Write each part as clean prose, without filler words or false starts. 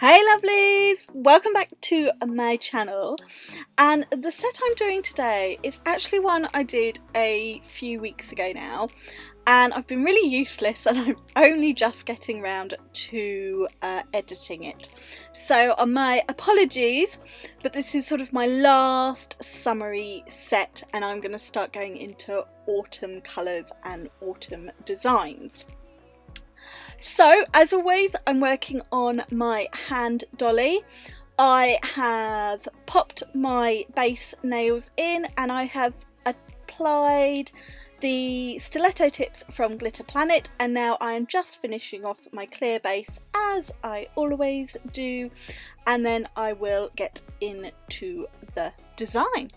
Hey lovelies! Welcome back to my channel, and the set I'm doing today is actually one I did a few weeks ago now, and I've been really useless and I'm only just getting around to editing it. So my apologies, but this is sort of my last summery set and I'm going to start going into autumn colours and autumn designs. So, as always, I'm working on my hand dolly. I have popped my base nails in and I have applied the stiletto tips from Glitter Planet, and now I am just finishing off my clear base as I always do, and then I will get into the design.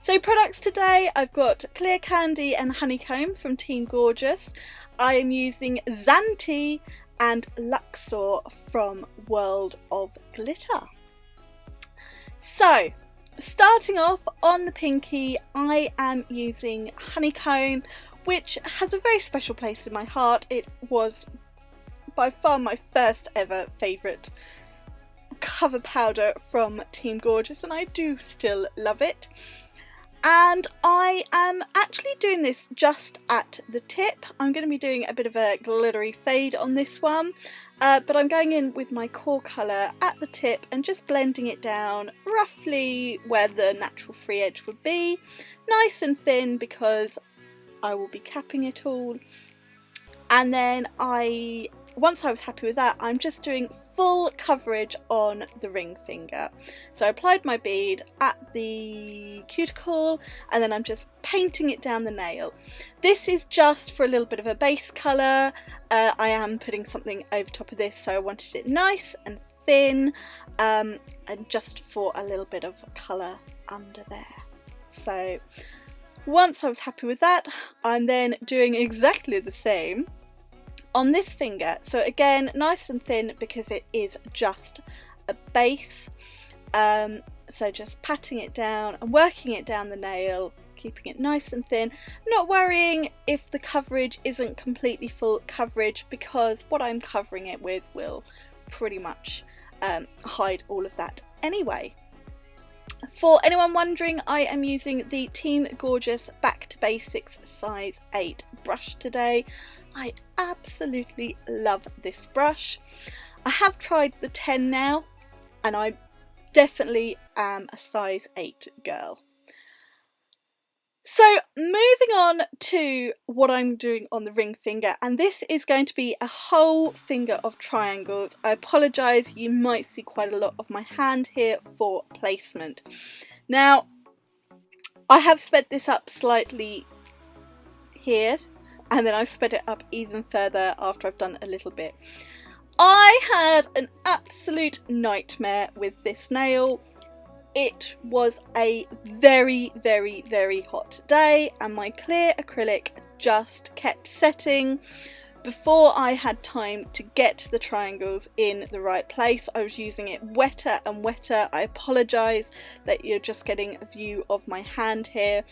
So products today, I've got Clear Candy and Honeycomb from Team Gorgeous. I am using Zante and Luxor from World of Glitter. So, starting off on the pinky, I am using Honeycomb, which has a very special place in my heart. It was by far my first ever favourite cover powder from Team Gorgeous, and I do still love it. And I am actually doing this just at the tip. I'm going to be doing a bit of a glittery fade on this one, but I'm going in with my core colour at the tip and just blending it down roughly where the natural free edge would be. Nice and thin because I will be capping it all. And then once I was happy with that, I'm just doing full coverage on the ring finger. So I applied my bead at the cuticle and then I'm just painting it down the nail. This is just for a little bit of a base colour. I am putting something over top of this, so I wanted it nice and thin, and just for a little bit of colour under there. So once I was happy with that, I'm then doing exactly the same on this finger. So again, nice and thin because it is just a base. So just patting it down and working it down the nail, keeping it nice and thin, not worrying if the coverage isn't completely full coverage, because what I'm covering it with will pretty much hide all of that anyway. For anyone wondering, I am using the Team Gorgeous Back to Basics size 8 brush today. I absolutely love this brush. I have tried the 10 now, and I definitely am a size 8 girl. So moving on to what I'm doing on the ring finger, and this is going to be a whole finger of triangles. I apologise, you might see quite a lot of my hand here for placement. Now, I have sped this up slightly here, and then I've sped it up even further after I've done a little bit. I had an absolute nightmare with this nail. It was a very, very, very hot day and my clear acrylic just kept setting. Before I had time to get the triangles in the right place, I was using it wetter and wetter. I apologise that you're just getting a view of my hand here,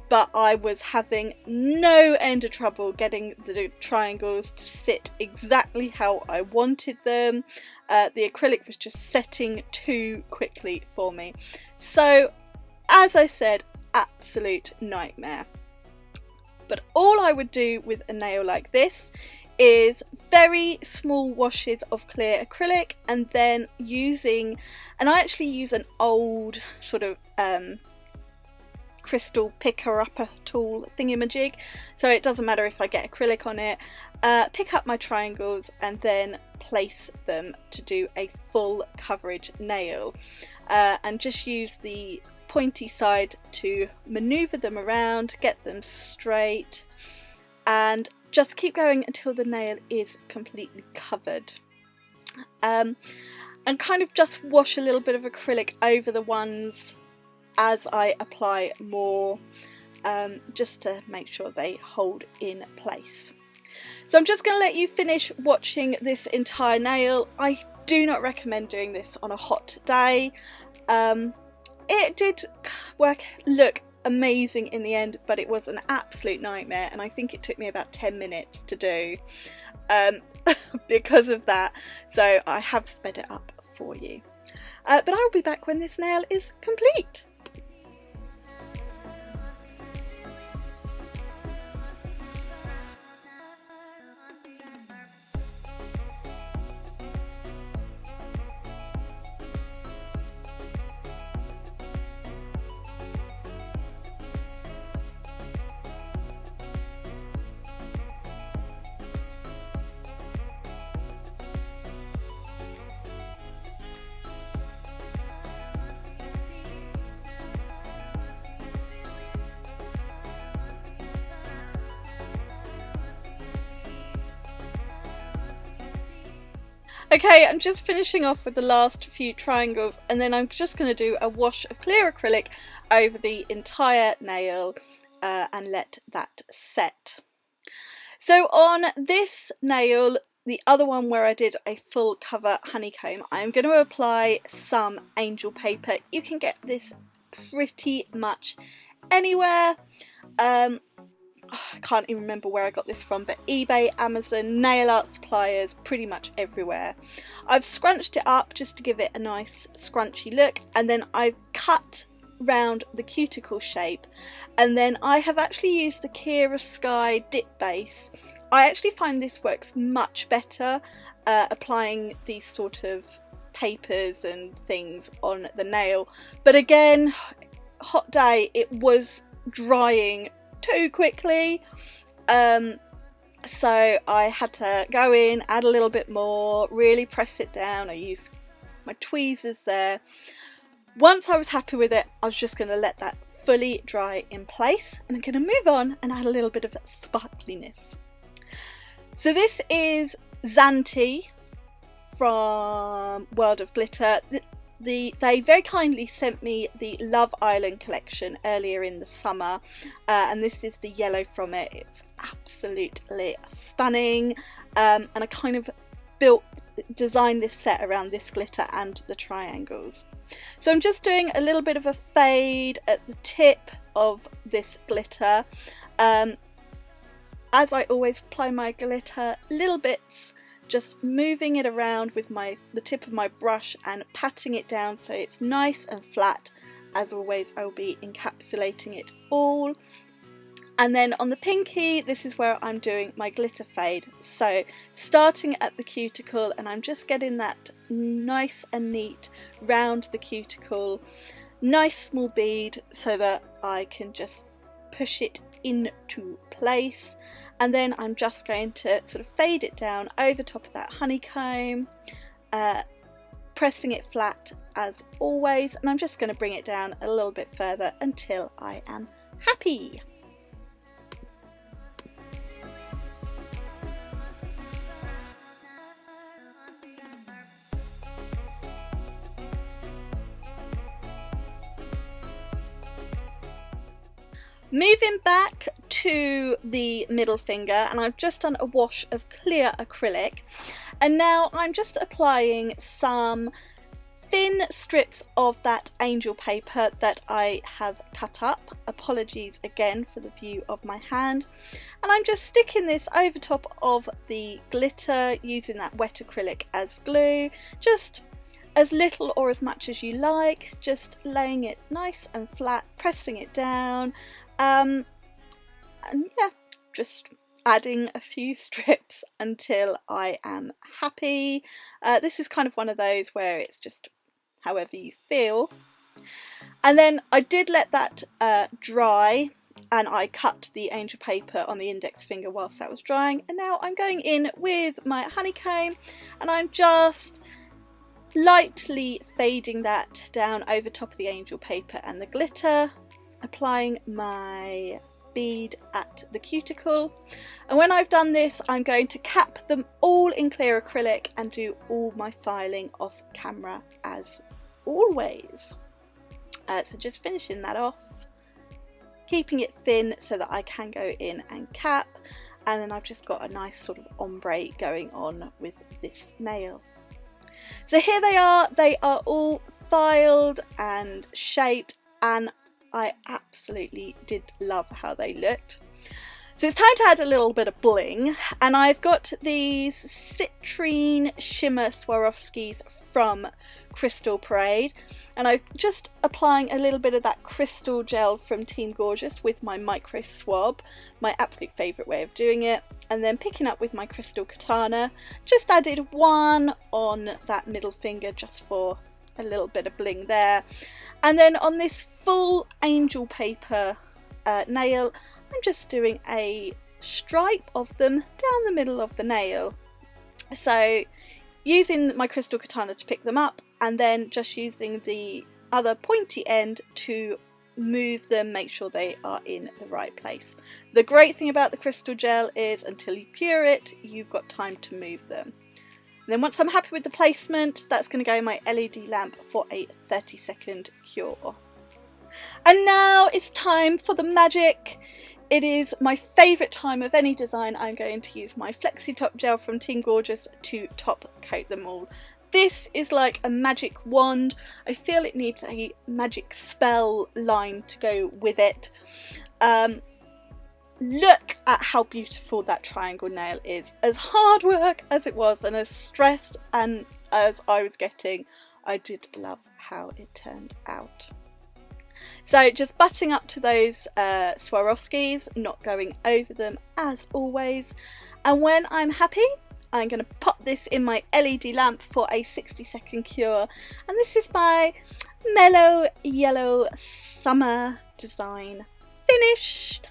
but I was having no end of trouble getting the triangles to sit exactly how I wanted them. The acrylic was just setting too quickly for me. So, as I said, absolute nightmare. But all I would do with a nail like this is very small washes of clear acrylic, and then and I actually use an old sort of crystal picker-upper tool thingamajig, so it doesn't matter if I get acrylic on it. Pick up my triangles and then place them to do a full coverage nail, and just use the pointy side to maneuver them around, get them straight, and just keep going until the nail is completely covered. And kind of just wash a little bit of acrylic over the ones as I apply more, just to make sure they hold in place. So I'm just going to let you finish watching this entire nail. I do not recommend doing this on a hot day. It did look amazing in the end, but it was an absolute nightmare, and I think it took me about 10 minutes to do because of that, so I have sped it up for you. But I will be back when this nail is complete. Okay, I'm just finishing off with the last few triangles, and then I'm just going to do a wash of clear acrylic over the entire nail and let that set. So on this nail, the other one where I did a full cover honeycomb, I'm going to apply some angel paper. You can get this pretty much anywhere. I can't even remember where I got this from, but eBay, Amazon, nail art suppliers, pretty much everywhere. I've scrunched it up just to give it a nice scrunchy look, and then I've cut round the cuticle shape, and then I have actually used the Kira Sky dip base. I actually find this works much better applying these sort of papers and things on the nail, but again, hot day, it was drying too quickly, so I had to go in, add a little bit more, really press it down. I used my tweezers there. Once I was happy with it, I was just going to let that fully dry in place, and I'm going to move on and add a little bit of sparkliness. So this is Zante from World of Glitter. They very kindly sent me the Love Island collection earlier in the summer, and this is the yellow from it. It's absolutely stunning, and I kind of designed this set around this glitter and the triangles. So I'm just doing a little bit of a fade at the tip of this glitter. As I always apply my glitter, little bits, just moving it around with the tip of my brush and patting it down so it's nice and flat. As always, I'll be encapsulating it all. And then on the pinky, this is where I'm doing my glitter fade. So starting at the cuticle, and I'm just getting that nice and neat round the cuticle. Nice small bead so that I can just push it into place. And then I'm just going to sort of fade it down over top of that honeycomb, pressing it flat as always, and I'm just going to bring it down a little bit further until I am happy. Moving back to the middle finger, and I've just done a wash of clear acrylic, and now I'm just applying some thin strips of that angel paper that I have cut up. Apologies again for the view of my hand. And I'm just sticking this over top of the glitter using that wet acrylic as glue, just as little or as much as you like, just laying it nice and flat, pressing it down. And yeah, just adding a few strips until I am happy. This is kind of one of those where it's just however you feel. And then I did let that dry, and I cut the angel paper on the index finger whilst that was drying. And now I'm going in with my honeycomb, and I'm just lightly fading that down over top of the angel paper and the glitter, applying my bead at the cuticle. And when I've done this, I'm going to cap them all in clear acrylic and do all my filing off camera as always. So just finishing that off, keeping it thin so that I can go in and cap, and then I've just got a nice sort of ombre going on with this nail. So here they are all filed and shaped, and I absolutely did love how they looked. So it's time to add a little bit of bling, and I've got these Citrine Shimmer Swarovskis from Crystal Parade, and I'm just applying a little bit of that crystal gel from Team Gorgeous with my micro swab, my absolute favourite way of doing it, and then picking up with my crystal katana, just added one on that middle finger just for a little bit of bling there. And then on this full angel paper nail, I'm just doing a stripe of them down the middle of the nail. So using my crystal katana to pick them up, and then just using the other pointy end to move them, make sure they are in the right place. The great thing about the crystal gel is until you cure it, you've got time to move them. And then once I'm happy with the placement, that's going to go in my LED lamp for a 30-second cure. And now it's time for the magic. It is my favourite time of any design. I'm going to use my Flexi top gel from Team Gorgeous to top coat them all. This is like a magic wand. I feel it needs a magic spell line to go with it. Look at how beautiful that triangle nail is. As hard work as it was and as stressed and as I was getting, I did love how it turned out. So just butting up to those Swarovskis, not going over them as always. And when I'm happy, I'm going to pop this in my LED lamp for a 60-second cure. And this is my Mellow Yellow Summer design finished.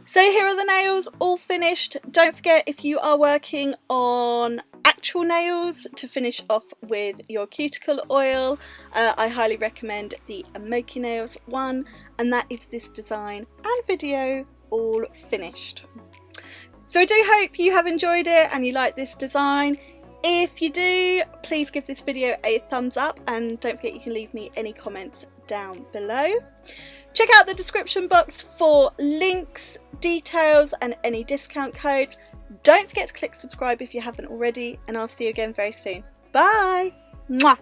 So here are the nails all finished. Don't forget, if you are working on actual nails, to finish off with your cuticle oil, I highly recommend the Smoky Nails one, and that is this design and video all finished. So I do hope you have enjoyed it and you like this design. If you do, please give this video a thumbs up, and don't forget you can leave me any comments down below. Check out the description box for links, details and any discount codes. Don't forget to click subscribe if you haven't already, and I'll see you again very soon. Bye! Mwah!